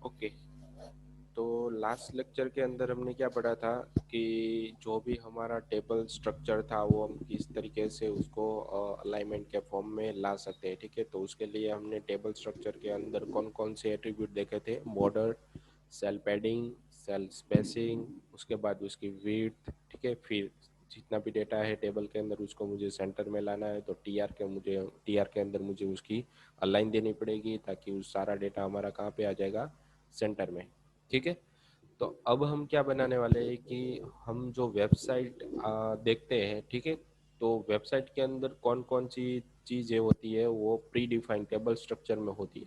Okay, तो last lecture के अंदर हमने क्या पढ़ा था कि जो भी हमारा टेबल स्ट्रक्चर था वो हम किस तरीके से उसको अलाइनमेंट के फॉर्म में ला सकते हैं। ठीक है, तो उसके लिए हमने टेबल स्ट्रक्चर के अंदर कौन कौन से एट्रीब्यूट देखे थे। Border, cell padding, cell spacing, उसके बाद उसकी विड्थ। ठीक है, फिर जितना भी डेटा है टेबल के अंदर उसको मुझे सेंटर में लाना है, तो टीआर के अंदर मुझे उसकी अलाइन देनी पड़ेगी ताकि उस सारा डेटा हमारा कहाँ पे आ जाएगा, सेंटर में। ठीक है, तो अब हम क्या बनाने वाले हैं कि हम जो वेबसाइट देखते हैं, ठीक है, तो वेबसाइट के अंदर कौन कौन सी चीजें होती है वो प्री डिफाइंड टेबल स्ट्रक्चर में होती है।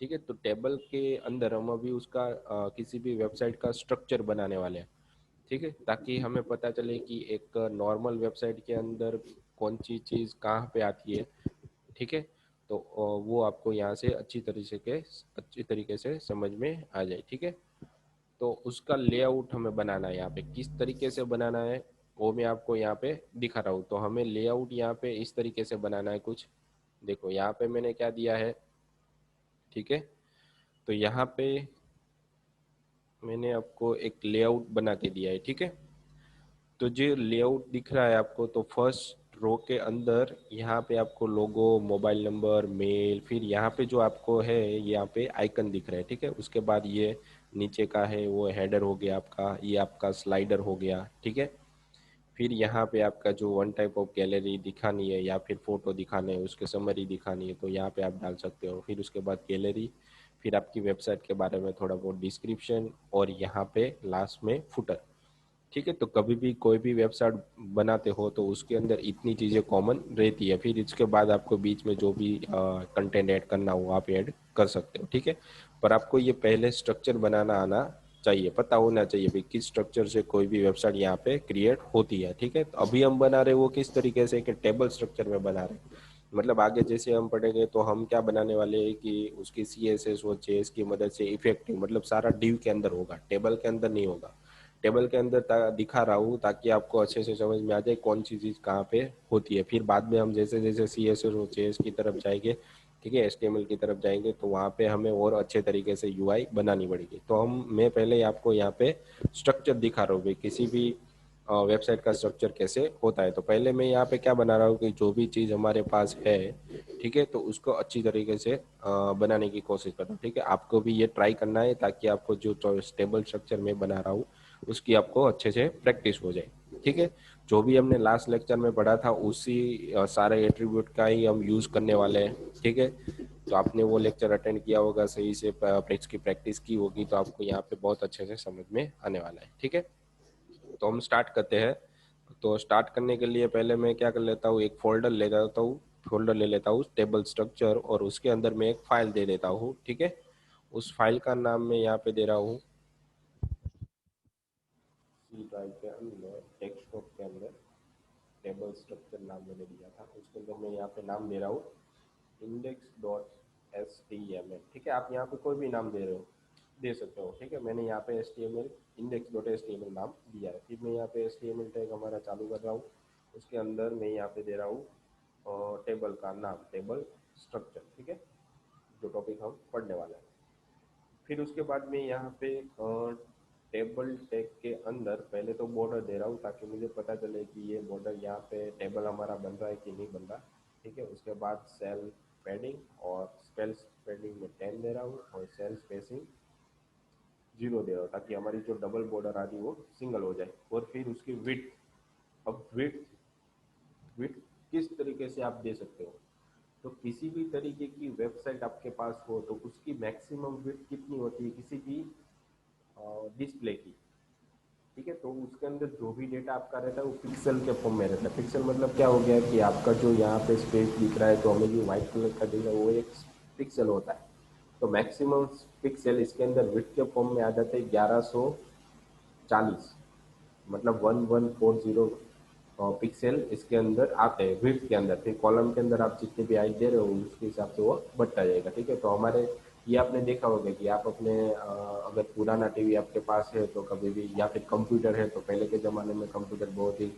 ठीक है, तो टेबल के अंदर हम अभी उसका किसी भी वेबसाइट का स्ट्रक्चर बनाने वाले हैं। ठीक है, ताकि हमें पता चले कि एक नॉर्मल वेबसाइट के अंदर कौन सी चीज़ कहाँ पे आती है। ठीक है, तो वो आपको यहाँ से अच्छी तरीके से समझ में आ जाए। ठीक है, तो उसका लेआउट हमें बनाना है। यहाँ पे किस तरीके से बनाना है वो मैं आपको यहाँ पे दिखा रहा हूँ। तो हमें लेआउट यहाँ पे इस तरीके से बनाना है कुछ। देखो यहाँ पे मैंने क्या दिया है। ठीक है, तो यहाँ पे मैंने आपको एक लेआउट बना के दिया है। ठीक है, तो जो लेआउट दिख रहा है आपको, तो फर्स्ट रो के अंदर यहाँ पे आपको लोगो, मोबाइल नंबर, मेल, फिर यहाँ पे जो आपको है यहाँ पे आइकन दिख रहा है। ठीक है, उसके बाद ये नीचे का है वो हेडर हो गया आपका, ये आपका स्लाइडर हो गया। ठीक है, फिर यहाँ पे आपका जो वन टाइप ऑफ गैलरी दिखानी है या फिर फोटो दिखाने है, उसके समरी दिखानी है, तो यहाँ पे आप डाल सकते हो। फिर उसके बाद गैलरी, फिर आपकी वेबसाइट के बारे में थोड़ा बहुत डिस्क्रिप्शन, और यहाँ पे लास्ट में फुटर। ठीक है, तो कभी भी कोई भी वेबसाइट बनाते हो तो उसके अंदर इतनी चीज़ें कॉमन रहती है। फिर इसके बाद आपको बीच में जो भी कंटेंट ऐड करना हो आप ऐड कर सकते हो। ठीक है, पर आपको ये पहले स्ट्रक्चर बनाना आना चाहिए, पता होना चाहिए भाई किस स्ट्रक्चर से कोई भी वेबसाइट यहाँ पे क्रिएट होती है। ठीक है, तो अभी हम बना रहे वो किस तरीके से कि टेबल स्ट्रक्चर में बना रहे हैं। मतलब आगे जैसे हम पढ़ेंगे तो हम क्या बनाने वाले हैं कि उसकी CSS और JS की मदद से इफेक्टिव, मतलब सारा डिव के अंदर होगा, टेबल के अंदर नहीं होगा। टेबल के अंदर दिखा रहा हूँ ताकि आपको अच्छे से समझ में आ जाए कौन सी चीज़ कहाँ पे होती है। फिर बाद में हम जैसे जैसे CSS और JS की तरफ जाएंगे, ठीक है, HTML की तरफ जाएंगे, तो वहाँ पे हमें और अच्छे तरीके से UI बनानी पड़ेगी। तो मैं पहले आपको यहाँ पे स्ट्रक्चर दिखा रहा हूँ भाई किसी भी वेबसाइट का स्ट्रक्चर कैसे होता है। तो पहले मैं यहाँ पे क्या बना रहा हूँ कि जो भी चीज़ हमारे पास है, ठीक है, तो उसको अच्छी तरीके से बनाने की कोशिश करता हूँ। ठीक है, आपको भी ये ट्राई करना है ताकि आपको जो टेबल स्ट्रक्चर मैं बना रहा हूँ उसकी आपको अच्छे से प्रैक्टिस हो जाए। ठीक है, जो भी हमने लास्ट लेक्चर में पढ़ा था उसी सारे एट्रीब्यूट का ही हम यूज़ करने वाले हैं। ठीक है, तो आपने वो लेक्चर अटेंड किया होगा, सही से की प्रैक्टिस की होगी, तो आपको यहाँ पे बहुत अच्छे से समझ में आने वाला है। ठीक है, तो हम स्टार्ट करते हैं। तो स्टार्ट करने के लिए पहले मैं क्या कर लेता हूँ, एक फोल्डर ले लेता हूँ टेबल स्ट्रक्चर, और उसके अंदर मैं एक फाइल दे देता हूँ। ठीक है, उस फाइल का नाम मैं यहाँ पे दे रहा हूँ सी ड्राइव के अंदर, डेस्कटॉप के अंदर टेबल स्ट्रक्चर नाम मैंने दिया था, उसके अंदर मैं यहाँ पे नाम दे रहा हूँ index.html। ठीक है, आप यहाँ पे कोई भी नाम दे सकते हो। ठीक है, मैंने यहाँ पे HTML index.html नाम दिया है। फिर मैं यहाँ पे HTML टैग हमारा चालू कर रहा हूँ, उसके अंदर मैं यहाँ पे दे रहा हूँ टेबल का नाम, टेबल स्ट्रक्चर। ठीक है, जो टॉपिक हम पढ़ने वाले हैं। फिर उसके बाद मैं यहाँ पे टेबल टैग के अंदर पहले तो बॉर्डर दे रहा हूँ ताकि मुझे पता चले कि ये बॉर्डर यहाँ पे टेबल हमारा बन रहा है कि नहीं बन रहा। ठीक है, उसके बाद सेल पैडिंग और स्पेल पैडिंग में 10 दे रहा हूँ, और सेल स्पेसिंग 0 दे रहा हूँ ताकि हमारी जो डबल बॉर्डर आ रही वो सिंगल हो जाए। और फिर उसकी विड्थ, अब विड्थ किस तरीके से आप दे सकते हो, तो किसी भी तरीके की वेबसाइट आपके पास हो तो उसकी मैक्सिमम विड्थ कितनी होती है किसी भी डिस्प्ले की। ठीक है, तो उसके अंदर जो भी डेटा आपका रहता है वो पिक्सल के फॉर्म में रहता है। पिक्सल मतलब क्या हो गया कि आपका जो यहाँ पे स्पेस दिख रहा है, तो हमें जो व्हाइट कलर का दिख रहा है वो एक पिक्सल होता है। तो मैक्सिमम पिक्सल इसके अंदर विड्थ के फॉर्म में आ जाते हैं 1140, मतलब 1140 पिक्सल इसके अंदर आते हैं विड्थ के अंदर। फिर कॉलम के अंदर आप जितने भी हाइट दे रहे हो उसके हिसाब से वो बढ़ता जाएगा। ठीक है, तो हमारे ये आपने देखा होगा कि आप अपने अगर पुराना टीवी आपके पास है तो कभी भी, या फिर कंप्यूटर है, तो पहले के ज़माने में कंप्यूटर बहुत ही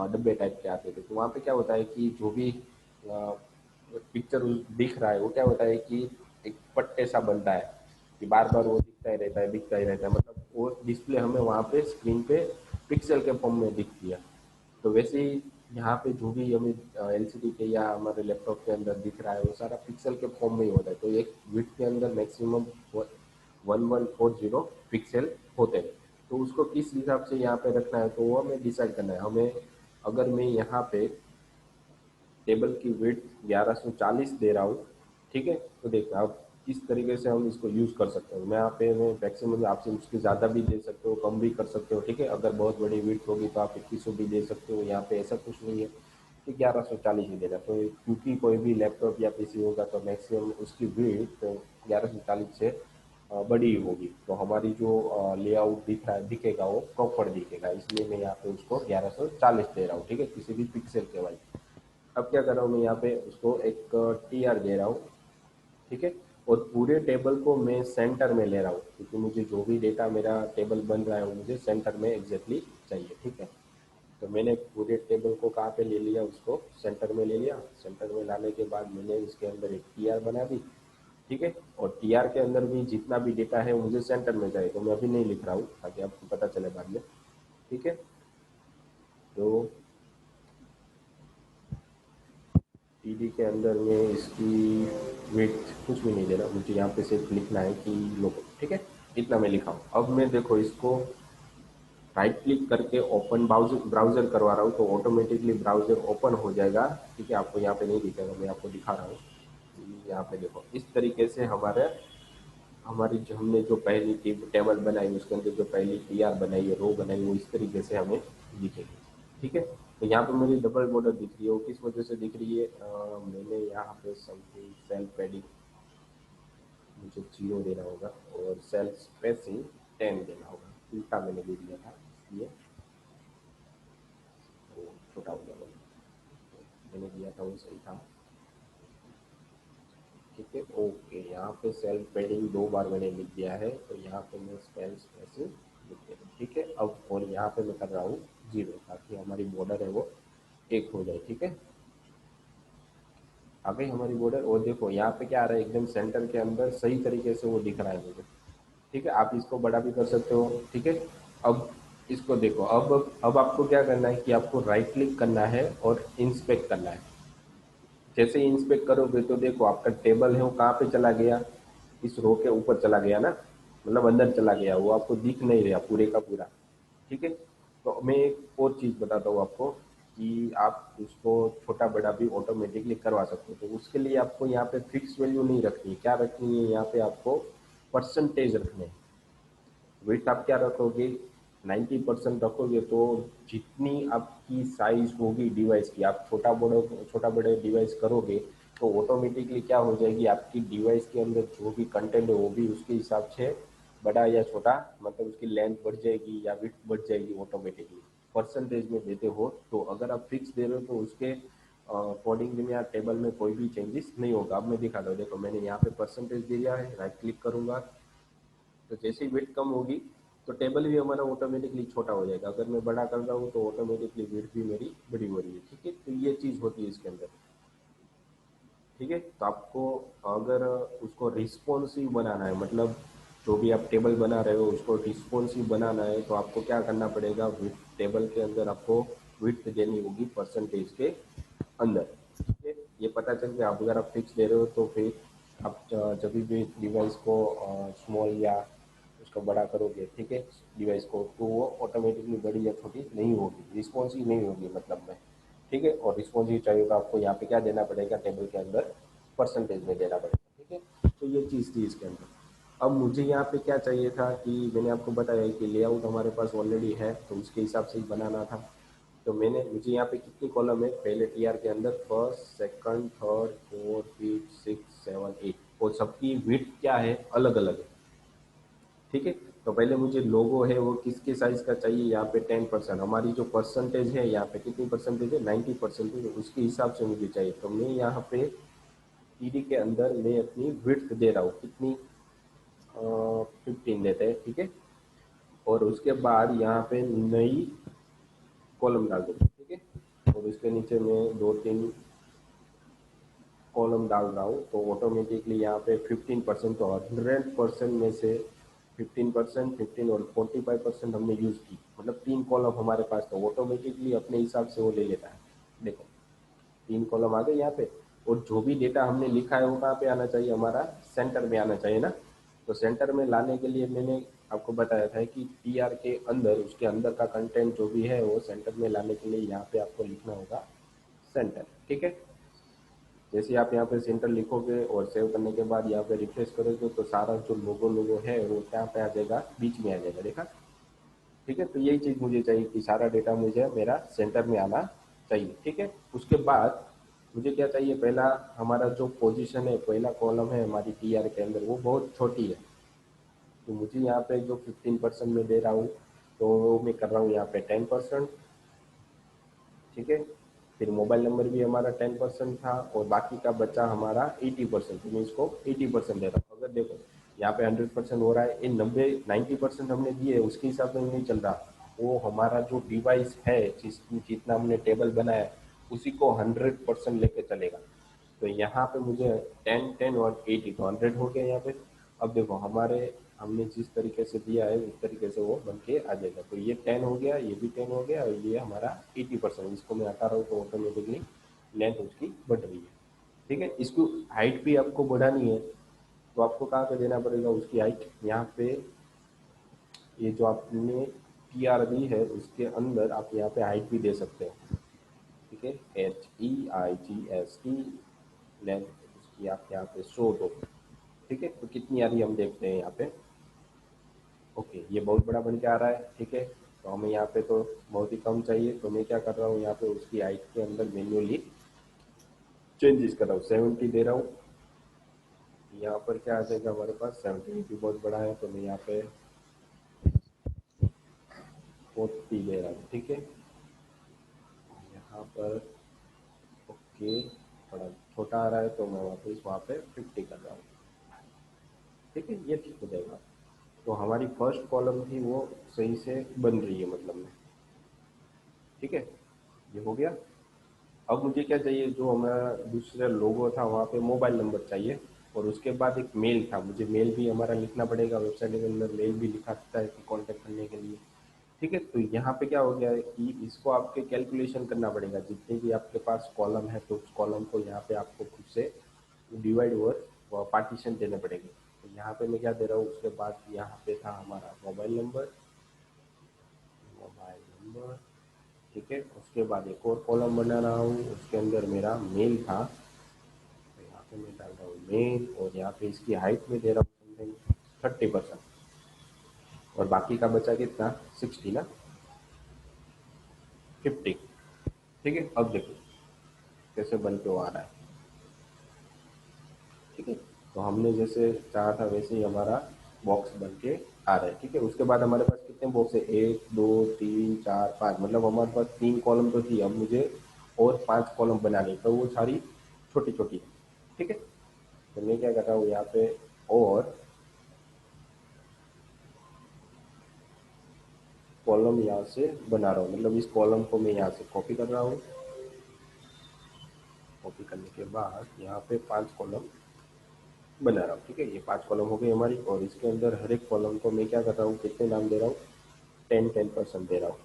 डब्बे टाइप के आते थे। तो वहाँ पे क्या होता है कि जो भी पिक्चर दिख रहा है वो क्या होता है कि एक पट्टे सा बनता है। कि बार बार वो दिखता ही रहता है, दिखता ही रहता है, मतलब वो डिस्प्ले हमें वहाँ पे स्क्रीन पे पिक्सल के फॉर्म में दिखती है। तो वैसे ही यहाँ पे जो भी हमें एलसीडी पे या हमारे लैपटॉप के अंदर दिख रहा है वो सारा पिक्सल के फॉर्म में ही होता है। तो एक विड्थ के अंदर मैक्सिमम 1140 पिक्सल होते हैं। तो उसको किस हिसाब से यहाँ पे रखना है तो वो हमें डिसाइड करना है। हमें अगर मैं यहाँ पे टेबल की विड्थ 1140 दे रहा हूँ, ठीक है, तो देखो आप किस तरीके से हम इसको यूज़ कर सकते हो। मैं यहाँ पे मैं मैक्सिमम आपसे उसके ज़्यादा भी दे सकते हो, कम भी कर सकते हो, ठीक है। अगर बहुत बड़ी विड्थ होगी तो आप 2100 भी दे सकते हो। यहाँ पे ऐसा कुछ नहीं है कि 1140 ही देना। तो क्योंकि कोई भी लैपटॉप या पीसी होगा तो मैक्सिमम उसकी विड्थ 1140 से बड़ी होगी, तो हमारी जो लेआउट दिख रहा है दिखेगा वो प्रॉपर दिखेगा। इसलिए मैं यहाँ पे उसको 1140 दे रहा हूँ, ठीक है, किसी भी पिक्सल के वाइज। अब क्या कर रहा हूँ मैं यहाँ पे उसको एक टीआर दे रहा हूँ, ठीक है। और पूरे टेबल को मैं सेंटर में ले रहा हूँ क्योंकि मुझे जो भी डेटा मेरा टेबल बन रहा है वो मुझे सेंटर में एग्जैक्टली चाहिए, ठीक है। तो मैंने पूरे टेबल को कहाँ पे ले लिया, उसको सेंटर में ले लिया। सेंटर में लाने के बाद मैंने इसके अंदर एक टीआर बना दी, ठीक है। और टीआर के अंदर भी जितना भी डेटा है वो मुझे सेंटर में चाहिए, तो मैं अभी नहीं लिख रहा हूँ ताकि आपको पता चले बाद में, ठीक है। तो टीडी के अंदर में इसकी वेट कुछ भी नहीं देना, मुझे यहाँ पे सिर्फ लिखना है कि लोगो, ठीक है। इतना मैं लिखा हूँ। अब मैं देखो इसको राइट क्लिक करके ओपन ब्राउजर ब्राउजर करवा रहा हूँ तो ऑटोमेटिकली ब्राउजर ओपन हो जाएगा, ठीक है। आपको यहाँ पे नहीं दिखेगा, मैं आपको दिखा रहा हूँ। यहाँ पे देखो इस तरीके से हमारे हमारी जो हमने जो पहली टेबल बनाई उसके अंदर जो पहली टीआर बनाई है, रो बनाई, वो इस तरीके से हमें दिखेगी, ठीक है। तो यहाँ पे मुझे डबल बॉर्डर दिख रही है, वो किस वजह से दिख रही है, मैंने यहाँ पे समथिंग सेल पैडिंग मुझे 0 देना होगा और सेल स्पेसिंग 10 देना होगा, उल्टा मैंने दे दिया था इसलिए वो छोटा हो गया। मैंने दिया था वो सही था, ठीक है। ओके, यहाँ पे सेल पैडिंग 2 बार मैंने लिख दिया है तो यहाँ पे मैं सेल स्पेसिंग लिख देता हूँ, ठीक है। अब और यहाँ पे मैं कर रहा हूँ 0 ताकि हमारी बॉर्डर है वो एक हो जाए, ठीक है। आ गई हमारी बॉर्डर। और देखो यहाँ पे क्या आ रहा है, एकदम सेंटर के अंदर सही तरीके से वो दिख रहा है मुझे, ठीक है। आप इसको बड़ा भी कर सकते हो, ठीक है। अब इसको देखो, अब आपको क्या करना है कि आपको राइट क्लिक करना है और इंस्पेक्ट करना है। जैसे ही इंस्पेक्ट करोगे तो देखो आपका टेबल है वो कहाँ पे चला गया, इस रो के ऊपर चला गया ना, मतलब अंदर चला गया, वो आपको दिख नहीं रहा पूरे का पूरा, ठीक है। तो मैं एक और चीज़ बताता हूँ आपको कि आप उसको छोटा बड़ा भी ऑटोमेटिकली करवा सकते हो। तो उसके लिए आपको यहाँ पे फिक्स वैल्यू नहीं रखनी है, क्या रखनी है यहाँ पे आपको परसेंटेज रखने हैं। वेट आप क्या रखोगे, 90% रखोगे तो जितनी आपकी साइज होगी डिवाइस की, आप छोटा बड़े डिवाइस करोगे तो ऑटोमेटिकली क्या हो जाएगी, आपकी डिवाइस के अंदर जो भी कंटेंट है वो भी उसके हिसाब से बड़ा या छोटा, मतलब उसकी लेंथ बढ़ जाएगी या विड्थ बढ़ जाएगी ऑटोमेटिकली। परसेंटेज में देते हो तो अगर आप फिक्स दे रहे हो तो उसके कोडिंग में या टेबल में कोई भी चेंजेस नहीं होगा। अब मैं दिखाता हूँ, देखो मैंने यहाँ पे परसेंटेज दिया है, राइट क्लिक करूंगा तो जैसे ही विड्थ कम होगी तो टेबल भी हमारा ऑटोमेटिकली छोटा हो जाएगा। अगर मैं बड़ा कर रहा हूँ तो ऑटोमेटिकली विड्थ भी मेरी बड़ी हो रही है, ठीक है। तो ये चीज़ होती है इसके अंदर, ठीक है। तो आपको अगर उसको रिस्पॉन्सिव बनाना है, मतलब जो भी आप टेबल बना रहे हो उसको रिस्पॉन्सिव बनाना है तो आपको क्या करना पड़ेगा, विड्थ टेबल के अंदर आपको विड्थ देनी होगी परसेंटेज के अंदर, ठीक है। ये पता चल गया। आप अगर आप फिक्स दे रहे हो तो फिर आप जब भी डिवाइस को स्मॉल या उसको बड़ा करोगे, ठीक है, डिवाइस को, तो वो ऑटोमेटिकली बड़ी या छोटी नहीं होगी, रिस्पॉन्सिव नहीं होगी मतलब में, ठीक है। और रिस्पॉन्सिव चाहिए तो आपको यहाँ पे क्या देना पड़ेगा, टेबल के अंदर परसेंटेज में देना पड़ेगा, ठीक है। तो ये चीज़ थी इसके अंदर। अब मुझे यहाँ पे क्या चाहिए था कि मैंने आपको बताया कि लेआउट हमारे पास ऑलरेडी है तो उसके हिसाब से ही बनाना था। तो मुझे यहाँ पे कितनी कॉलम है, पहले टीआर के अंदर first second third fourth fifth six seven eight, और सबकी विड्थ क्या है, अलग अलग है, ठीक है। तो पहले मुझे लोगो है वो किसके साइज का चाहिए, यहाँ पे 10%, हमारी जो परसेंटेज है यहाँ पे कितनी परसेंटेज है, 90%, उसके हिसाब से मुझे चाहिए। तो मैं यहाँ पे टीडी के अंदर मैं अपनी विड्थ दे रहा हूँ कितनी, 15 देते हैं, ठीक है। और उसके बाद यहाँ पे नई कॉलम डाल देते हैं, ठीक है। और उसके नीचे मैं 2 3 कॉलम डाल रहा हूँ तो ऑटोमेटिकली यहाँ पे 15%, तो 100% में से 15%, 15 और 45% हमने यूज़ की, मतलब 3 कॉलम हमारे पास, तो ऑटोमेटिकली अपने हिसाब से वो ले लेता है। देखो 3 कॉलम आ गए यहाँ पे, और जो भी डेटा हमने लिखा है वो कहाँ पे आना चाहिए, हमारा सेंटर में आना चाहिए ना। तो सेंटर में लाने के लिए मैंने आपको बताया था कि टीआर के अंदर, उसके अंदर का कंटेंट जो भी है वो सेंटर में लाने के लिए यहाँ पे आपको लिखना होगा सेंटर। ठीक है, जैसे आप यहाँ पे सेंटर लिखोगे और सेव करने के बाद यहाँ पे रिफ्रेश करोगे तो सारा जो लोगो लोगो है वो क्या पे आ जाएगा, बीच में आ जाएगा, देखा। ठीक है, तो यही चीज़ मुझे चाहिए कि सारा डेटा मुझे मेरा सेंटर में आना चाहिए। ठीक है, उसके बाद मुझे क्या चाहिए, पहला हमारा जो पोजीशन है, पहला कॉलम है हमारी टीआर के अंदर, वो बहुत छोटी है, तो मुझे यहाँ पे जो 15% में दे रहा हूँ तो वो मैं कर रहा हूँ यहाँ पे 10%। ठीक है, फिर मोबाइल नंबर भी हमारा 10% था और बाकी का बचा हमारा 80%, तो मैं इसको 80% दे रहा हूँ। अगर देखो यहाँ पे 100% हो रहा है, इन 90% हमने दिए उसके हिसाब से नहीं चल रहा, वो हमारा जो डिवाइस है जितना हमने टेबल बनाया है उसी को 100% लेके चलेगा। तो यहाँ पे मुझे 10, 10 और 80, तो 100 हो गया यहाँ पे। अब देखो हमारे हमने जिस तरीके से दिया है उस तरीके से वो बन के आ जाएगा, तो ये 10 हो गया, ये भी 10 हो गया, और ये हमारा 80%, इसको मैं हटा रहा हूँ तो ऑटोमेटिकली लेंथ उसकी बढ़ रही है। ठीक है, इसको हाइट भी आपको बढ़ानी है, तो आपको कहाँ पे देना पड़ेगा उसकी हाइट, यहाँ पे ये जो आपने टी आर दी है उसके अंदर आप यहाँ पे हाइट भी दे सकते हो। ठीक है, HEIGST लेंथ उसकी आप यहाँ पे शो दो। ठीक है, तो कितनी आ रही है हम देखते हैं यहाँ पे। ओके, ये बहुत बड़ा बन के आ रहा है। ठीक है, तो हमें यहाँ पे तो बहुत ही कम चाहिए, तो मैं क्या कर रहा हूँ यहाँ पे उसकी हाइट के अंदर मैन्युअली चेंजेस कर रहा हूँ, 70 दे रहा हूँ। यहाँ पर क्या आ जाएगा हमारे पास, 70 भी बहुत बड़ा है, तो मैं यहाँ पे 40 दे रहा हूँ। ठीक है, यहाँ पर ओके थोड़ा छोटा आ रहा है तो मैं वापस वहाँ पे 50 कर रहा हूँ। ठीक है, ये ठीक हो जाएगा। तो हमारी फर्स्ट कॉलम थी वो सही से बन रही है मतलब में। ठीक है, ये हो गया। अब मुझे क्या चाहिए, जो हमारा दूसरा लोगो था वहाँ पे मोबाइल नंबर चाहिए, और उसके बाद एक मेल था, मुझे मेल भी हमारा लिखना पड़ेगा, वेबसाइट के अंदर मेल भी लिखा रहता है कि कॉन्टैक्ट करने के लिए। ठीक है, तो यहाँ पे क्या हो गया है कि इसको आपके कैलकुलेशन करना पड़ेगा, जितने भी आपके पास कॉलम है तो उस कॉलम को यहाँ पे आपको खुद से डिवाइड और पार्टीशन देने पड़ेंगे। तो यहाँ पे मैं क्या दे रहा हूँ, उसके बाद यहाँ पे था हमारा मोबाइल नंबर, मोबाइल नंबर। ठीक है, उसके बाद एक और कॉलम बना रहा हूँ, उसके अंदर मेरा मेल था, तो यहाँ पे मैं डाल रहा हूँ मेल, और यहाँ पे इसकी हाइट में दे रहा हूँ समथिंग 30%, और बाकी का बचा कितना, 60 ना, 50। ठीक है, अब देखो कैसे बन के वो आ रहा है। ठीक है, तो हमने जैसे चाहा था वैसे ही हमारा बॉक्स बन के आ रहा है। ठीक है, उसके बाद हमारे पास कितने बॉक्स है, 1 2 3 4 5, मतलब हमारे पास 3 कॉलम तो थी, अब मुझे और 5 कॉलम बनानी, तो वो सारी छोटी छोटी है। ठीक है, तो मैं क्या कर रहा हूँ यहाँ पे, और कॉलम यहाँ से बना रहा हूँ, मतलब इस कॉलम को मैं यहाँ से कॉपी कर रहा हूँ। कॉपी करने के बाद यहाँ पे 5 कॉलम बना रहा हूँ। ठीक है, ये 5 कॉलम हो गई हमारी, और इसके अंदर हर एक कॉलम को मैं क्या कर रहा हूँ, कितने नाम दे रहा हूँ, 10% दे रहा हूँ।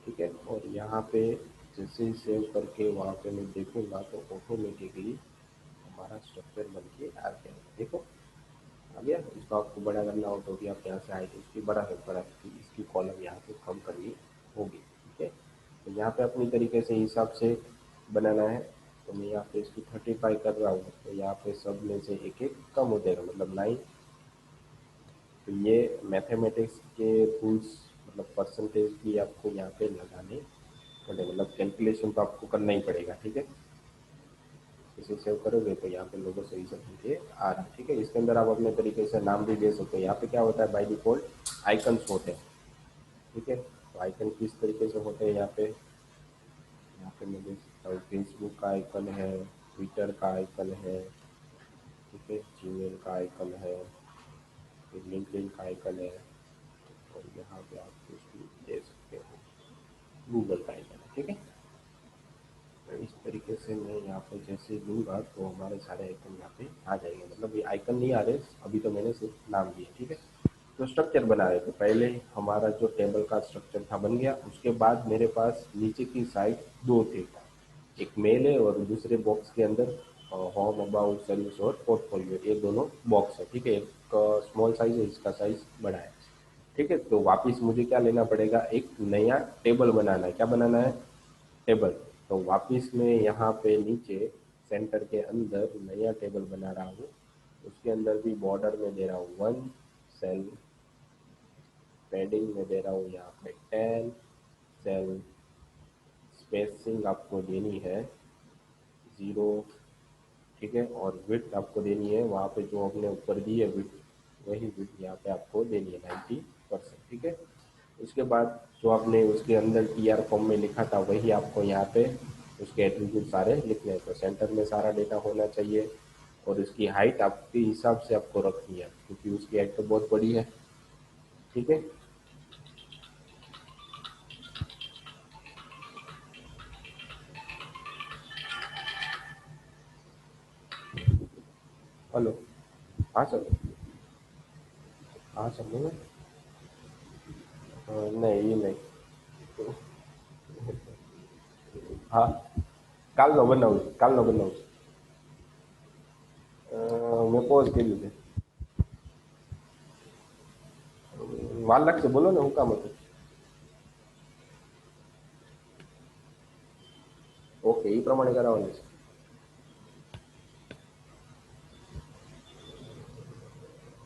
ठीक है, और यहाँ पे जैसे ही सेव करके वहाँ पे मैं देखूँगा तो ऑटोमेटिकली हमारा स्ट्रक्चर बन के आ गया। देखो आ गया। इसको आपको बड़ा करना हो तो भी आप यहाँ से आए तो इसकी बड़ा सकती, इसकी कॉलम यहाँ पे कम करनी होगी। ठीक है, तो यहाँ पे अपनी तरीके से हिसाब से बनाना है, तो मैं यहाँ पे इसकी 35 कर रहा हूँ, तो यहाँ पे सब में से एक एक कम हो जाएगा, मतलब 9। तो ये मैथमेटिक्स के रूल्स, मतलब परसेंटेज भी आपको यहाँ पे लगाने पड़े, मतलब कैलकुलेशन तो आपको करना ही पड़ेगा। ठीक है, इसे सेव करोगे तो यहाँ पे लोगो सही से बन के आ रहा है। ठीक है, इसके अंदर आप अपने तरीके से नाम भी दे सकते हो। यहाँ पे क्या होता है, बाय डिफॉल्ट आइकन्स होते हैं। ठीक है, तो आइकन किस तरीके से होते हैं, यहाँ पे मैं देख सकता हूँ, फेसबुक का आइकन है, ट्विटर का आइकन है, ठीक है, जीमेल का आइकन है, फिर लिंक्डइन का आइकन है, और यहाँ पे आप कुछ भी दे सकते हो, गूगल का आइकन है। ठीक है। तो इस तरीके से मैं यहाँ पे जैसे दूंगा तो हमारे सारे आइकन यहाँ पे आ जाएंगे, मतलब ये आइकन नहीं आ रहे अभी, तो मैंने सिर्फ नाम दिया। ठीक है, तो स्ट्रक्चर बना रहे थे पहले, हमारा जो टेबल का स्ट्रक्चर था बन गया। उसके बाद मेरे पास नीचे की साइड दो थे, एक मेल है और दूसरे बॉक्स के अंदर होम, अबाउट, सर्विस और पोर्टफोलियो, ये दोनों बॉक्स है। ठीक है, एक स्मॉल साइज है, इसका साइज बड़ा है। ठीक है, तो वापस मुझे क्या लेना पड़ेगा, एक नया टेबल बनाना है। क्या बनाना है, टेबल। तो वापस मैं यहाँ पे नीचे सेंटर के अंदर नया टेबल बना रहा हूँ। उसके अंदर भी बॉर्डर में दे रहा हूँ 1 सेल, पैडिंग में दे रहा हूँ यहाँ पे 10 सेल, स्पेसिंग आपको देनी है 0। ठीक है, और विड्थ आपको देनी है वहाँ पे जो हमने ऊपर दी है विड्थ, वही विड्थ यहाँ पे आपको देनी है 90%। ठीक है, उसके बाद जो आपने उसके अंदर टीआर फॉर्म में लिखा था वही आपको यहाँ पे उसके एट्रीब्यूट सारे लिखने हैं। तो सेंटर में सारा डेटा होना चाहिए और इसकी हाइट आपके हिसाब से आपको रखनी है, क्योंकि उसकी हाइट तो बहुत बड़ी है। ठीक है, हेलो, हाँ सर, हाँ सर बोलो। नहीं ये नहीं, हाँ કાલનો બનાવું છું, કાલનો બનાવું છું. મેં પોઝ કર્યું છે. વાર લાગશે, બોલો ને હું કામ હતું. ઓકે, એ પ્રમાણે કરાવવાનું છે.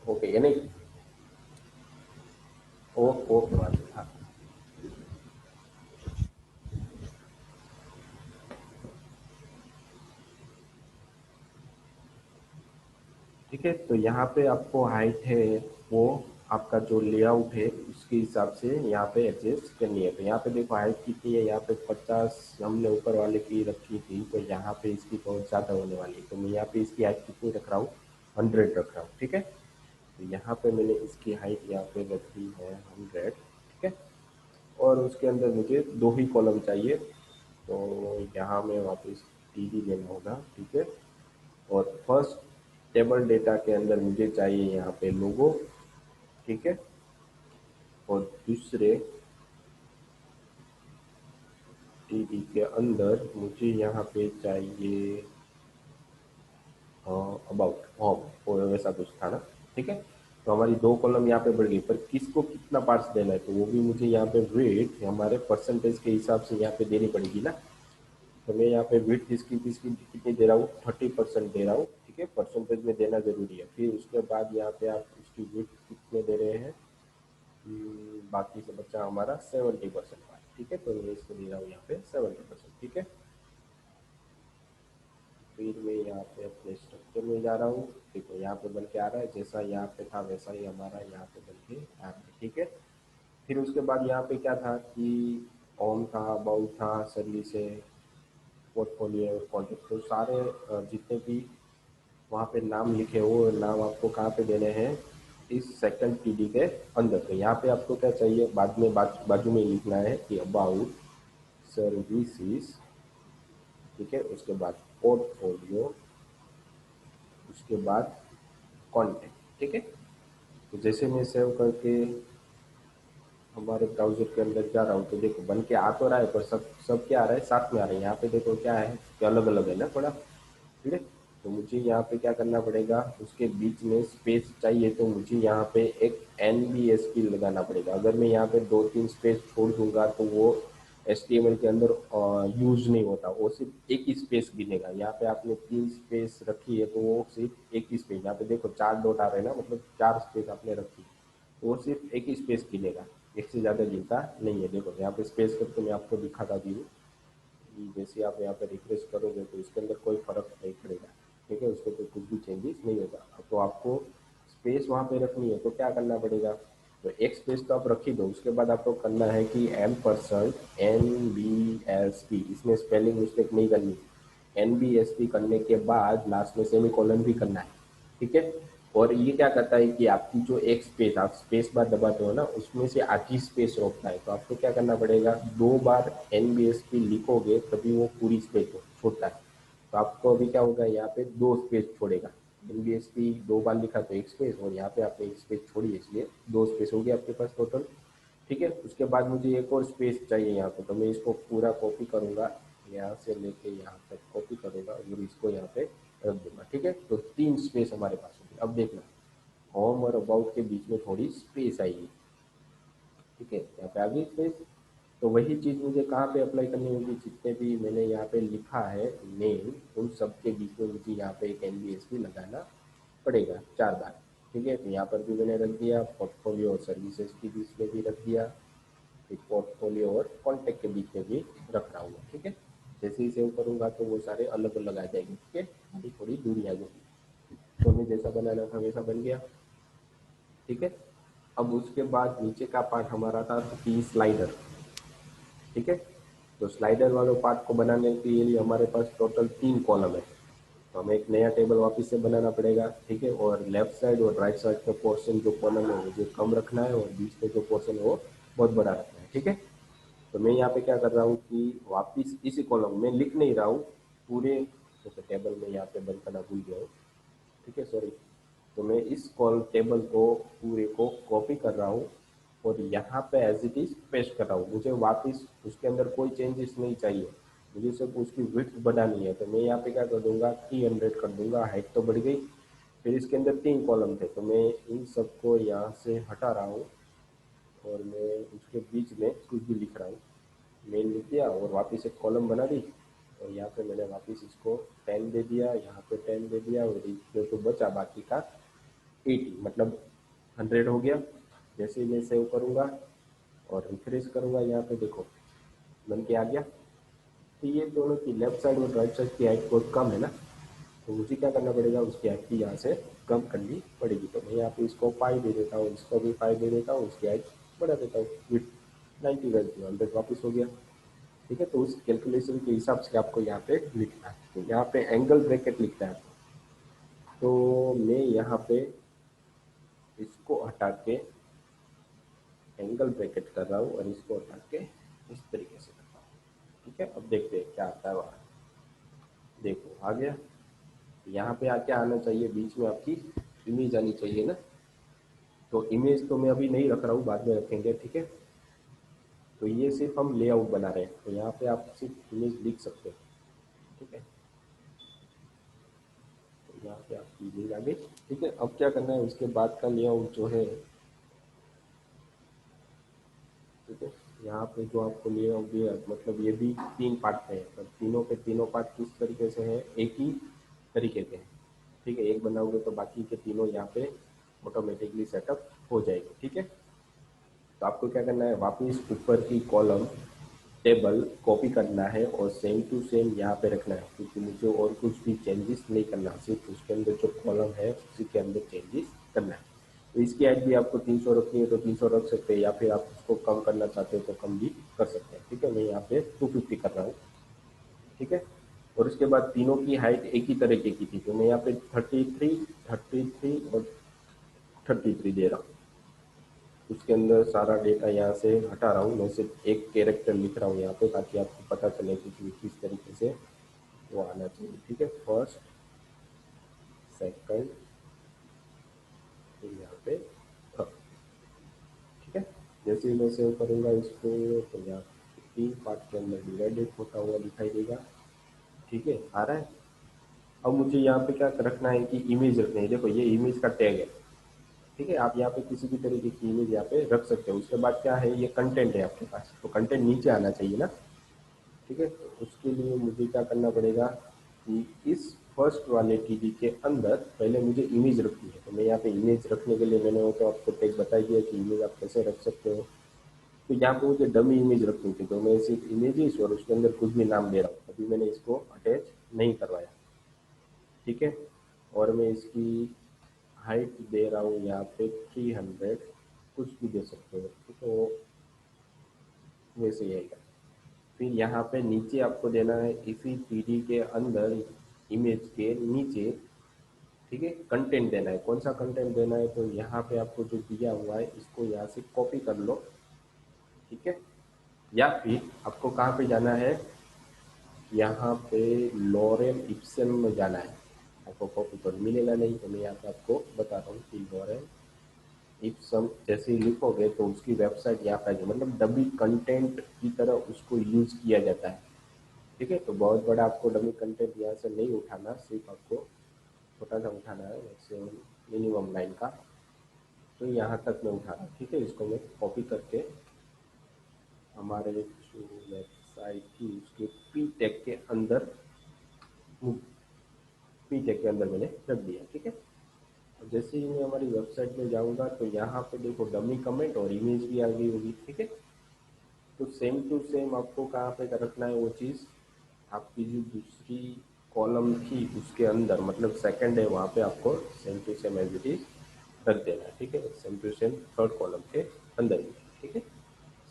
ઓકે એને, ઓકે ઓકે વાંધો નહીં. હા ठीक है, तो यहाँ पे आपको हाइट है वो आपका जो लेआउट है उसके हिसाब से यहाँ पे एडजस्ट करनी है। तो यहाँ पे देखो हाइट कितनी है, यहाँ पे 50 हमने ऊपर वाले की रखी थी, तो यहाँ पे इसकी बहुत ज़्यादा होने वाली है, तो मैं यहाँ पे इसकी हाइट कितनी रख रहा हूँ, 100 रख रहा हूँ। ठीक है, तो यहाँ पे मैंने इसकी हाइट यहाँ पे रखी है 100। ठीक है, और उसके अंदर मुझे दो ही कॉलम चाहिए, तो यहाँ में वापस टी डी लेना होगा। ठीक है, और फर्स्ट टेबल डेटा के अंदर मुझे चाहिए यहाँ पे लोगो। ठीक है, और दूसरे टीडी के अंदर मुझे यहाँ पे चाहिए अबाउट, होम, और वैसा कुछ था ना। ठीक है, तो हमारी दो कॉलम यहाँ पे बढ़ गई, पर किसको कितना पार्ट्स देना है तो वो भी मुझे यहाँ पे वेट हमारे परसेंटेज के हिसाब से यहाँ पे देनी पड़ेगी ना। तो मैं यहाँ पे विड्थ इसकी किसकी कितनी दे रहा हूँ, 30% दे रहा हूँ। ठीक है, परसेंटेज में देना जरूरी है। फिर उसके बाद यहाँ पे आप इसकी विड्थ कितने दे रहे हैं, बाकी से बचा हमारा 70%। ठीक है, तो मैं इसको दे रहा हूँ यहाँ पे 70%। ठीक है, फिर मैं यहाँ पे अपने स्ट्रक्चर में जा रहा हूँ। देखो यहाँ पे बन के आ रहा है, जैसा यहाँ पे था वैसा ही हमारा यहाँ पे बन के आ रहा है। ठीक है, फिर उसके बाद यहाँ पे क्या था कि ऑन था, अबाउट था, सर्विस है, पोर्टफोलियो, कॉन्टेक्ट, तो सारे जितने भी वहाँ पे नाम लिखे वो नाम आपको कहाँ पे देने हैं, इस सेकंड टीडी के अंदर। तो यहाँ पे आपको क्या चाहिए, बाद में बाजू में लिखना है कि अबाउट सर्विसेज। ठीक है, उसके बाद पोर्टफोलियो, उसके बाद कॉन्टेक्ट। ठीक है, तो जैसे मैं सेव करके हमारे ब्राउजर के अंदर जा रहा हूँ तो देखो बन के आ तो रहा है, पर सब सब क्या आ रहा है, साथ में आ रहा है। यहाँ पे देखो क्या है कि अलग अलग है ना थोड़ा। ठीक है, तो मुझे यहाँ पे क्या करना पड़ेगा, उसके बीच में स्पेस चाहिए, तो मुझे यहाँ पे एक NBSP लगाना पड़ेगा। अगर मैं यहाँ पे 2-3 स्पेस छोड़ दूंगा तो वो HTML के अंदर यूज नहीं होता, वो सिर्फ एक ही स्पेस गिनेगा। यहाँ पे आपने 3 स्पेस रखी है तो वो सिर्फ एक ही स्पेस, यहाँ पे देखो 4 डॉट आ रहे हैं ना, मतलब 4 स्पेस आपने रखी, तो वो सिर्फ एक ही स्पेस गिनेगा, एक से ज़्यादा गिनता नहीं है। देखो यहाँ पे स्पेस करके मैं आपको दिखाता भी हूँ, जैसे आप यहाँ पे रिफ्रेश करोगे तो इसके अंदर कोई फर्क नहीं पड़ेगा। ठीक है, उसके तो कुछ भी चेंजेस नहीं होगा। अब तो आपको स्पेस वहाँ पे रखनी है तो क्या करना पड़ेगा, तो एक स्पेस तो आप रख ही दो, उसके बाद आपको करना है कि M%NBSP, इसमें स्पेलिंग मिस्टेक नहीं करनी। NBSP करने के बाद लास्ट में सेमी कॉलन भी करना है। ठीक है, और ये क्या करता है कि आपकी जो एक स्पेस, आप स्पेस बार दबाते हो ना, उसमें से आधी स्पेस रोकता है। तो आपको क्या करना पड़ेगा, 2 बार NBSP लिखोगे तभी वो पूरी स्पेस छोड़ता है। तो आपको अभी क्या होगा, यहाँ पे 2 स्पेस छोड़ेगा। NBSP 2 बार लिखा तो एक स्पेस, और यहाँ पे आपने एक स्पेस छोड़ी है, इसलिए 2 स्पेस हो गया आपके पास टोटल। ठीक है, उसके बाद मुझे एक और स्पेस चाहिए यहाँ पे, तो मैं इसको पूरा कॉपी करूंगा, यहाँ से लेके यहाँ तक कॉपी करूंगा और इसको यहाँ पे रख दूंगा। ठीक है, तो 3 स्पेस हमारे पास होगी। अब देखना, होम और अबाउट के बीच में थोड़ी स्पेस आएगी। ठीक है, यहाँ पे आ गई स्पेस। तो वही चीज़ मुझे कहाँ पे अप्लाई करनी होगी, जितने भी मैंने यहाँ पे लिखा है नेम, उन सब के बीच में मुझे यहाँ पे एक NBSP लगाना पड़ेगा 4 बार। ठीक है, तो यहाँ पर भी मैंने रख दिया, पोर्टफोलियो और सर्विसेज के बीच में भी रख दिया, फिर पोर्टफोलियो और कॉन्टैक्ट के बीच में भी रख रहा हूँ। ठीक है, जैसे ही सेव करूँगा तो वो सारे अलग अलग आ जाएंगे। ठीक है, थोड़ी थोड़ी दूरी आ जाएगी। तो हमें जैसा बनाना था वैसा बन गया। ठीक है, अब उसके बाद नीचे का पार्ट हमारा था कि स्लाइडर। ठीक है, तो स्लाइडर वाले पार्ट को बनाने के लिए हमारे पास टोटल 3 कॉलम है। तो हमें एक नया टेबल वापस से बनाना पड़ेगा। ठीक है, और लेफ्ट साइड और राइट साइड का पोर्शन जो कॉलम है मुझे कम रखना है, और बीच में जो पोर्शन है वो बहुत बड़ा रखना है। ठीक है, तो मैं यहाँ पे क्या कर रहा हूँ कि वापस इसी कॉलम में लिख नहीं रहा हूँ पूरे, जैसे टेबल में यहाँ पे बंद करना भूल गया हूँ। ठीक है, सॉरी। तो मैं इस कॉल टेबल को पूरे को कॉपी कर रहा हूँ और यहाँ पे एज इट इज पेस्ट कर रहा हूँ। मुझे वापस उसके अंदर कोई चेंजेस नहीं चाहिए, मुझे सिर्फ उसकी विड्थ बढ़ानी है। तो मैं यहाँ पे क्या कर दूंगा, 300 कर दूंगा, हाइट तो बढ़ गई। फिर इसके अंदर 3 कॉलम थे, तो मैं इन सबको यहाँ से हटा रहा हूँ और मैं उसके बीच में कुछ भी लिख रहा हूँ। मेन लिख दिया और वापस एक कॉलम बना दी, और यहाँ पे मैंने वापस इसको 10 दे दिया, यहाँ पे 10 दे दिया, और जो तो बचा बाकी का 80, मतलब 100 हो गया। जैसे ही मैं सेव करूँगा और रिफ्रेश करूँगा, यहाँ पे देखो बन के आ गया। तो ये दोनों की लेफ्ट साइड और राइट साइड की हाइट बहुत कम है ना, तो मुझे क्या करना पड़ेगा, उसकी हाइट की यहाँ से कम करनी पड़ेगी। तो मैं यहाँ पे इसको 5 दे देता हूँ, इसको भी 5 दे देता हूँ, उसकी हाइट बढ़ा देता हूँ, विथ 90 कर दिया, 100 वापस हो गया। ठीक है, तो उस कैलकुलेशन के हिसाब से आपको यहाँ पे लिखना है। तो यहाँ पे एंगल ब्रैकेट लिखना है, तो मैं यहाँ पे इसको हटा के एंगल ब्रैकेट कर रहा हूँ और इसको हटा के इस तरीके से करता हूँ। ठीक है, अब देखते हैं क्या आता है वहाँ। देखो आ गया। यहाँ पे आके आना चाहिए, बीच में आपकी इमेज आनी चाहिए ना। तो इमेज तो मैं अभी नहीं रख रहा हूँ, बाद में रखेंगे। ठीक है, तो ये सिर्फ हम लेआउट बना रहे हैं, तो यहाँ पे आप सिर्फ इमेज लिख सकते हो। ठीक है, तो यहाँ पे आपकी इमेज आ गई। ठीक है, अब क्या करना है, उसके बाद का लेआउट जो है, ठीक है, यहाँ पे जो आपको लेआउट दिया, मतलब ये भी 3 पार्ट है, पर तीनों के तीनों पार्ट किस तरीके से है, एक ही तरीके के हैं। ठीक है, एक बनाओगे तो बाकी के तीनों यहाँ पे ऑटोमेटिकली सेटअप हो जाएगी। ठीक है, तो आपको क्या करना है, वापस ऊपर की कॉलम टेबल कॉपी करना है और सेम टू सेम यहाँ पे रखना है, क्योंकि मुझे और कुछ भी चेंजेस नहीं करना, सिर्फ उसके अंदर जो कॉलम है उसी के अंदर चेंजेस करना है। तो इसकी हाइट भी आपको 300 रखनी है तो 300 रख सकते हैं, या फिर आप उसको कम करना चाहते हो तो कम भी कर सकते हैं। ठीक है, मैं यहाँ पे 250 कर रहा हूँ। ठीक है, और उसके बाद तीनों की हाइट एक ही तरीके की थी, तो मैं यहाँ पे 33, 33 और 33 दे रहा हूँ। उसके अंदर सारा डेटा यहाँ से हटा रहा हूँ, मैं सिर्फ एक कैरेक्टर लिख रहा हूँ यहाँ पे, ताकि आपको पता चले कि किस तरीके से वो आना चाहिए। ठीक है, फर्स्ट, सेकंड, फिर यहाँ पे थर्ड। ठीक है, जैसे ही मैं सेव करूँगा इसको, तो यहाँ 3 पार्ट के अंदर डिवाइडेड होता हुआ दिखाई देगा। ठीक है, आ रहा है। अब मुझे यहाँ पे क्या रखना है कि इमेज रखनी है। देखो ये इमेज का टैग है। ठीक है, आप यहाँ पे किसी भी तरीके की इमेज यहाँ पे रख सकते हो। उसके बाद क्या है, ये कंटेंट है आपके पास, तो कंटेंट नीचे आना चाहिए ना। ठीक है, तो उसके लिए मुझे क्या करना पड़ेगा कि इस फर्स्ट वाले टीवी के अंदर पहले मुझे इमेज रखनी है। तो मैं यहाँ पे इमेज रखने के लिए मैंने वो तो आपको टैग बता दिया कि इमेज आप कैसे रख सकते हो। तो यहाँ पे मुझे डमी इमेज रखनी थी, तो मैं सिर्फ इमेजेस और उसके अंदर कुछ भी नाम दे रहा हूँ। अभी मैंने इसको अटैच नहीं करवाया। ठीक है, और मैं इसकी हाइट दे रहा हूँ यहाँ पे 300, कुछ भी दे सकते हो, तो वैसे ही आएगा। फिर यहाँ पे नीचे आपको देना है, इसी पीडी के अंदर इमेज के नीचे ठीक है। कंटेंट देना है, कौन सा कंटेंट देना है, तो यहाँ पे आपको जो दिया हुआ है इसको यहाँ से कॉपी कर लो, ठीक है। या फिर आपको कहाँ पे जाना है, यहाँ पे लॉरेल इप्सन में जाना है, आपको कॉपी कर मिलेगा नहीं, तो मैं यहाँ पे आपको बता रहा हूँ कि लॉरेल इप्सन जैसे ही लिखोगे तो उसकी वेबसाइट यहाँ पे आएगी, मतलब डमी कंटेंट की तरह उसको यूज किया जाता है, ठीक है। तो बहुत बड़ा आपको डमी कंटेंट यहाँ से नहीं उठाना, सिर्फ आपको छोटा सा उठाना है, मैक्सिमम मिनिमम लाइन का, तो यहाँ तक मैं उठा रहा हूँ, ठीक है। इसको मैं कॉपी करके हमारे जो वेबसाइट की उसके पी टैग के अंदर, पी टैग के अंदर मैंने रख दिया, ठीक है। अब जैसे ही मैं हमारी वेबसाइट में जाऊँगा तो यहाँ पे देखो डमी कमेंट और इमेज भी आ गई होगी, ठीक है। तो सेम टू सेम आपको कहाँ पे रखना है वो चीज़, आपकी जो दूसरी कॉलम थी उसके अंदर, मतलब सेकंड है वहाँ पे आपको same to same as it is रख देना है, ठीक है। Same to same third column के अंदर ही, ठीक है।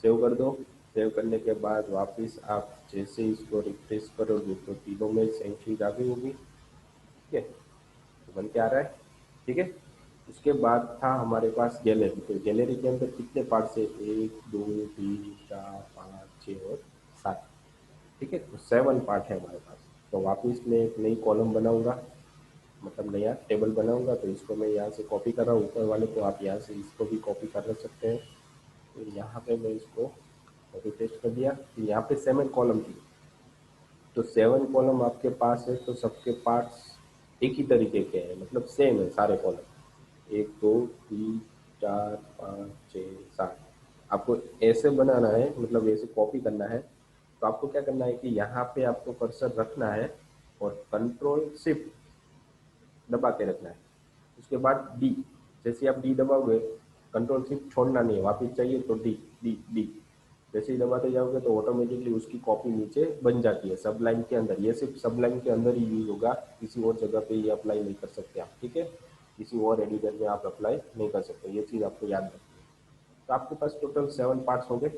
सेव कर दो। सेव करने के बाद वापस आप जैसे इसको रिफ्रेश करोगे तो तीनों में सेम चीज़ आ गई होगी, ठीक है। तो बन के आ रहा है, ठीक है। उसके बाद था हमारे पास गैलरी, तो गैलरी के अंदर कितने पार्ट्स है, 1 2 3 4 5 6 और 7, ठीक है। तो 7 पार्ट है हमारे पास। तो वापस मैं एक नई कॉलम बनाऊंगा, मतलब नया टेबल बनाऊंगा, तो इसको मैं यहाँ से कॉपी कर रहा हूँ ऊपर वाले को, आप यहाँ से इसको भी कॉपी कर सकते हैं। तो यहाँ पे मैं इसको कॉपी पेस्ट कर दिया, तो यहाँ पे 7 कॉलम थी, तो 7 कॉलम आपके पास है तो सबके पार्ट्स एक ही तरीके के हैं, मतलब सेम है सारे कॉलम, 1 2 3 4 5 6 7। आपको ऐसे बनाना है, मतलब ऐसे कॉपी करना है, तो आपको क्या करना है कि यहाँ पे आपको कर्सर रखना है और कंट्रोल शिफ्ट दबा के रखना है। उसके बाद डी, जैसे आप डी दबाओगे, कंट्रोल शिफ्ट छोड़ना नहीं है, वापस चाहिए तो डी डी डी, जैसे ही दबाते जाओगे तो ऑटोमेटिकली उसकी कॉपी नीचे बन जाती है सब लाइन के अंदर। ये सिर्फ सब लाइन के अंदर ही यूज होगा, किसी और जगह पे ये अप्लाई नहीं कर सकते आप, ठीक है। किसी और एडिटर में आप अप्लाई नहीं कर सकते, ये चीज़ आपको याद रखनी है। तो आपके पास टोटल 7 पार्ट्स हो गए।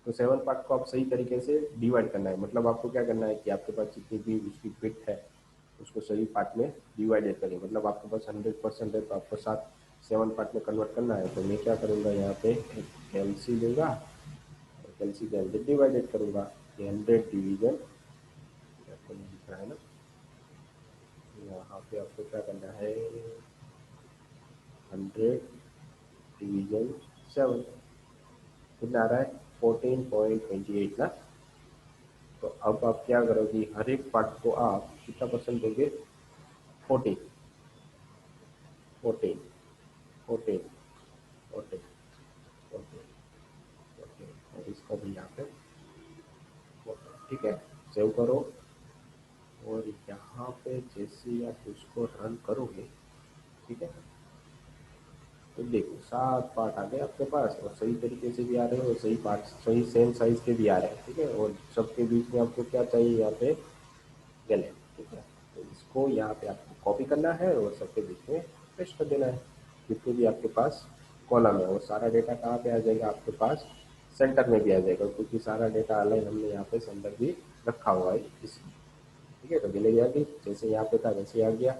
तो 7 पार्ट को आप सही तरीके से डिवाइड करना है, मतलब आपको क्या करना है कि आपके पास जितनी भी उसकी फिट है उसको सही पार्ट में डिवाइडेड करें, मतलब आपके पास 100% है तो आपको 7 पार्ट में कन्वर्ट करना है। तो मैं क्या करूँगा, यहाँ पे एक एलसी लूँगा और एलसी के अंदर डिवाइडेड करूँगा, ये 100 डिवीजन आपको नहीं दिख रहा है ना, यहाँ पे आपको क्या करना है, 100 डिवीजन 7 कितना आ रहा है, 14.28 ना। तो अब आप क्या करोगे, हर एक पार्ट को आप कितना परसेंट दोगे, 14 14 14 14 14 14, और इसको भी यहाँ पे 14, ठीक है। सेव करो, और यहाँ पे जैसे ही आप उसको रन करोगे, ठीक है, तो देखो 7 पार्ट आ गए आपके पास, और सही तरीके से भी आ रहे हैं और सही पार्ट सही सेम साइज के भी आ रहे हैं, ठीक है। और सबके बीच में आपको क्या चाहिए, यहाँ पे गैलेट, ठीक है। तो इसको यहाँ पे आपको कॉपी करना है और सबके बीच में पेस्ट कर देना है। जितने भी आपके पास कॉलम है वो सारा डेटा कहाँ पे आ जाएगा, आपके पास सेंटर में भी आ जाएगा, क्योंकि सारा डेटा अलग हमने यहाँ पे सेंटर भी रखा हुआ है इसमें, ठीक है। तो गैलरी आ गई, जैसे यहाँ पे था वैसे ही आ गया।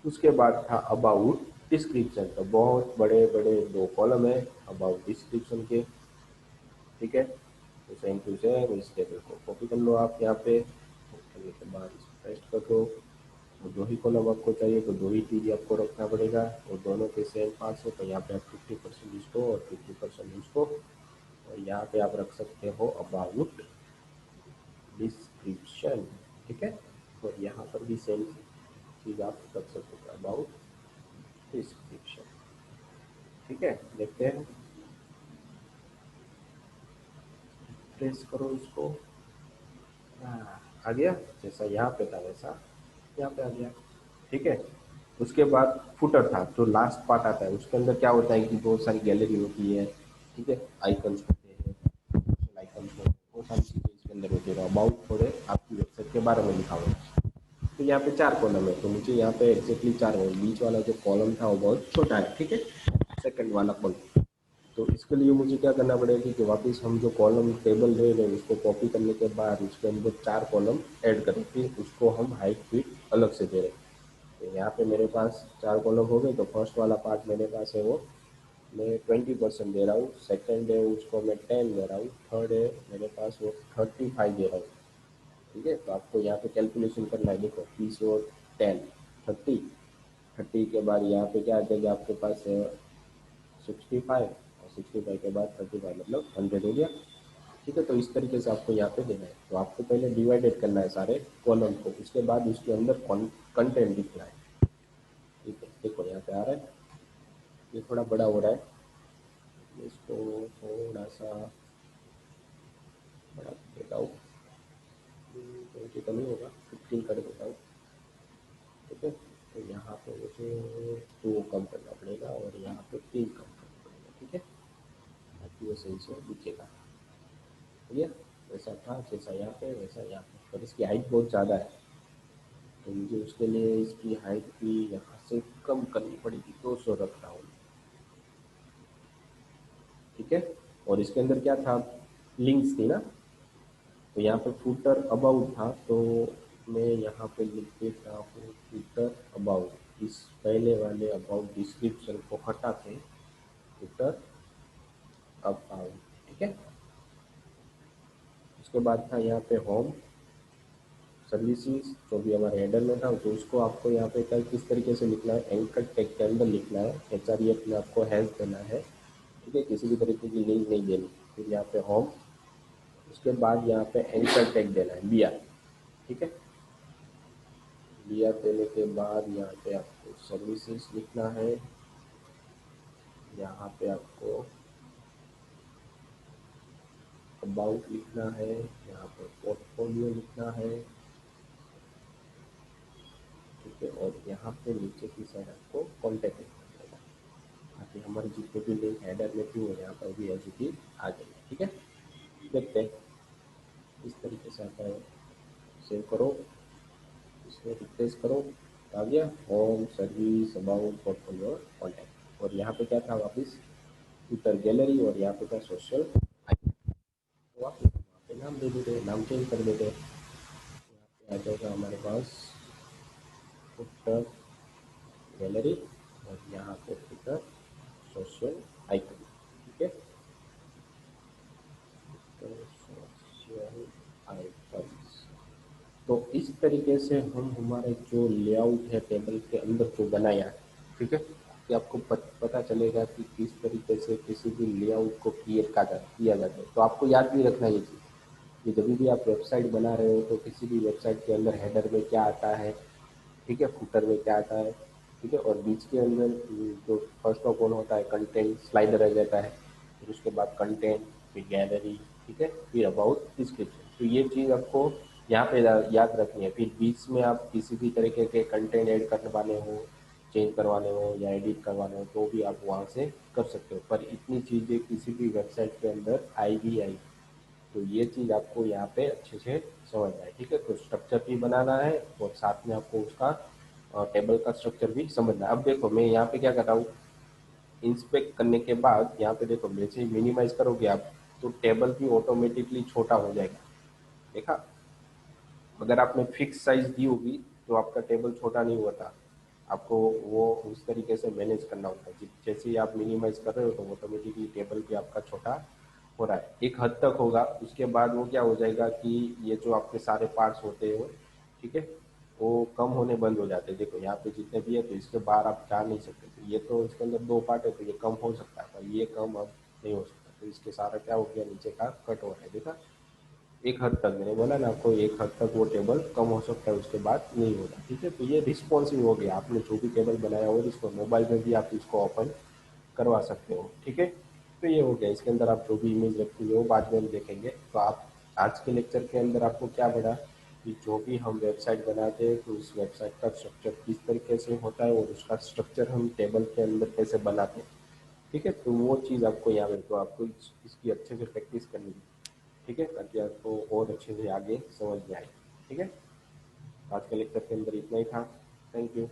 उसके बाद था अबाउट डिस्क्रिप्शन, तो बहुत बड़े बड़े 2 कॉलम है अबाउट डिस्क्रिप्शन के, ठीक है। तो सेम टू सेम इस टेबल को कॉपी कर लो आप यहाँ पे, करने के बाद इसको पेस्ट कर दो। और 2 ही कॉलम आपको चाहिए तो 2 ही आपको रखना पड़ेगा, और दोनों के सेम पार्ट्स है, तो यहाँ पे आप 50% इसको और 50% इसको, और यहाँ पे आप रख सकते हो अबाउट डिस्क्रिप्शन, ठीक है। और यहाँ पर भी सेम चीज़ आप रख सकते हो अबाउट डिस्क्रिप्शन, ठीक है। देखते हैं, प्रेस करो इसको, आ गया, जैसा यहाँ पे था वैसा यहाँ पे आ गया, ठीक है। उसके बाद फुटर था, जो लास्ट पार्ट आता है, उसके अंदर क्या होता है कि बहुत सारी गैलरी होती है, ठीक है, आइकन्स होते हैं, आइकन्स होते हैं, बहुत सारी चीज़ें इसके अंदर होती है। अबाउट थोड़े आपकी वेबसाइट के बारे में लिखा हुआ है। तो यहाँ पे 4 कॉलम है, तो मुझे यहाँ पे एग्जैक्टली 4 है, बीच वाला जो कॉलम था वो बहुत छोटा है, ठीक है, सेकंड वाला कॉलम। तो इसके लिए मुझे क्या करना पड़ेगा कि वापस हम जो कॉलम टेबल ले रहे हैं उसको कॉपी करने के बाद उसके अंदर 4 कॉलम ऐड करें, फिर उसको हम हाइट फिट अलग से दे रहे हैं। यहाँ पे मेरे पास 4 कॉलम हो गए, तो फर्स्ट वाला पार्ट मेरे पास है वो मैं 20% दे रहा हूँ, सेकंड है उसको मैं 10 दे रहा हूँ, थर्ड है मेरे पास वो 35 दे रहा हूँ। ठीक है, तो आपको यहाँ पे कैलकुलेशन करना है। देखो 30 और 10 30, 30 के बाद यहाँ पे क्या आ जाएगा आपके पास 65, और 65 के बाद 35 मतलब 100 हो गया। ठीक है, तो इस तरीके से आपको यहाँ पे देना है। तो आपको पहले डिवाइडेड करना है सारे कॉलम को, उसके बाद उसके अंदर कंटेंट लिखना है। ठीक है, देखो यहाँ पे आ रहा है, ये थोड़ा बड़ा हो रहा है, इसको थोड़ा सा बड़ा कर देता हूँ। 20 तो नहीं होगा, 15 कर देता हूँ। ठीक है, तो यहाँ पे मुझे 2 कम करना पड़ेगा और यहाँ पे 3 कम करना पड़ेगा। ठीक है, ताकि वो सही से दिखेगा। ठीक है, वैसा था जैसा यहाँ पे वैसा यहाँ पे, पर इसकी हाइट बहुत ज़्यादा है, तो मुझे उसके लिए इसकी हाइट भी यहाँ से कम करनी पड़ेगी, 200 रख रहा हूँ। ठीक है, और इसके अंदर क्या था, लिंक्स थी ना, तो यहाँ पे फुटर अबाउट था, तो मैं यहाँ पे लिख देता हूँ फुटर अबाउट, इस पहले वाले अबाउट डिस्क्रिप्शन को हटा के फुटर अबाउट। ठीक है, उसके बाद था यहाँ पे होम सर्विसेज, जो भी हमारे हेडर में था, तो उसको आपको यहाँ पे क्या किस तरीके से लिखना है, एंकर टैग के अंदर लिखना है, HREF में आपको हैश देना है। ठीक है, किसी भी तरीके की लिंक नहीं देनी। फिर यहाँ पे होम, उसके बाद यहाँ पे एंकर टैग देना है BR। ठीक है, BR देने के बाद यहाँ पे आपको सर्विसेज लिखना है, यहाँ पे आपको अबाउट लिखना है, यहाँ पे पोर्टफोलियो लिखना है। ठीक है, और यहाँ पे नीचे की साइड आपको कॉन्टैक्ट लिखना पड़ेगा, ताकि हमारे जितने भी लिंक हेडर में थी वो यहाँ पर भी एज इट इज आ जाएगी। ठीक है, देखते हैं इस तरीके से आता है। सेव करो, इसमें रिप्लेस करो, आ गया home service about portfolio contact. और यहाँ पे क्या था वापस ट्विटर गैलरी, और यहाँ पे था सोशल, तो आप वहाँ पे नाम दे देते, नाम चेंज कर देते, यहाँ पे आ जाएगा हमारे पास ट्विटर गैलरी, और यहाँ पे ट्विटर सोशल आइकन। ठीक है, तो सोशल आइकन, तो इस तरीके से हम हमारे जो लेआउट है टेबल के अंदर जो बनाया है। ठीक है, कि आपको पता चलेगा कि किस तरीके से किसी भी लेआउट को किया जाता है। तो आपको याद भी रखना ये चीज़ कि जब भी आप वेबसाइट बना रहे हो, तो किसी भी वेबसाइट के अंदर हेडर में क्या आता है, ठीक है, फुटर में क्या आता है, ठीक है, और बीच के अंदर जो फर्स्ट ऑफ ऑल होता है कंटेंट स्लाइडर रह जाता है, फिर उसके बाद कंटेंट, फिर गैलरी, ठीक है, फिर अबाउट डिस्क्रिप्शन। तो ये चीज़ आपको यहाँ पे याद रखनी है। फिर बीच में आप किसी भी तरीके के कंटेंट ऐड करवाने हो, चेंज करवाने हो या एडिट करवाने हो, तो भी आप वहाँ से कर सकते हो, पर इतनी चीज़ें किसी भी वेबसाइट के अंदर आएगी। तो ये चीज़ आपको यहाँ पे अच्छे से समझना है। ठीक है, तो स्ट्रक्चर भी बनाना है और साथ में आपको उसका टेबल का स्ट्रक्चर भी समझना है। अब देखो मैं यहाँ पे क्या कर रहा हूँ, इंस्पेक्ट करने के बाद यहाँ पे देखो जैसे ही मिनिमाइज करोगे आप, तो टेबल भी ऑटोमेटिकली छोटा हो जाएगा। देखा, अगर आपने फिक्स साइज दी होगी तो आपका टेबल छोटा नहीं होता, आपको वो उस तरीके से मैनेज करना होता है। जैसे ही आप मिनिमाइज कर रहे हो तो ऑटोमेटिकली टेबल भी आपका छोटा हो रहा है, एक हद तक होगा। उसके बाद वो क्या हो जाएगा कि ये जो आपके सारे पार्ट्स होते हैं, ठीक है, वो कम होने बंद हो जाते हैं। देखो यहाँ पे जितने भी है, तो इसके बाहर आप जा नहीं सकते, तो ये तो इसके अंदर 2 पार्ट है, तो ये कम हो सकता है, पर ये कम अब नहीं हो सकता। तो इसके सारा क्या हो गया, नीचे का कट हो रहा है। देखा, एक हद तक मैंने बोला ना आपको, एक हद तक वो टेबल कम हो सकता है, उसके बाद नहीं होगा। ठीक है, तो ये रिस्पॉन्सिव हो गया, आपने जो भी टेबल बनाया हो इसको मोबाइल में भी आप इसको ओपन करवा सकते हो। ठीक है, तो ये हो गया। इसके अंदर आप जो भी इमेज रखी हो बाद में हम देखेंगे। तो आप आज के लेक्चर के अंदर आपको क्या पढ़ा कि जो भी हम वेबसाइट बनाते हैं, तो उस वेबसाइट का स्ट्रक्चर किस तरीके से होता है, और उसका स्ट्रक्चर हम टेबल के अंदर कैसे बनाते हैं। ठीक है, तो वो चीज़ आपको यहाँ पे, तो आपको इसकी अच्छे से प्रैक्टिस करनी है। ठीक है, ताकि आपको और अच्छे से आगे समझ में आए। ठीक है, आज के लेक्चर के अंदर इतना ही था। Thank you.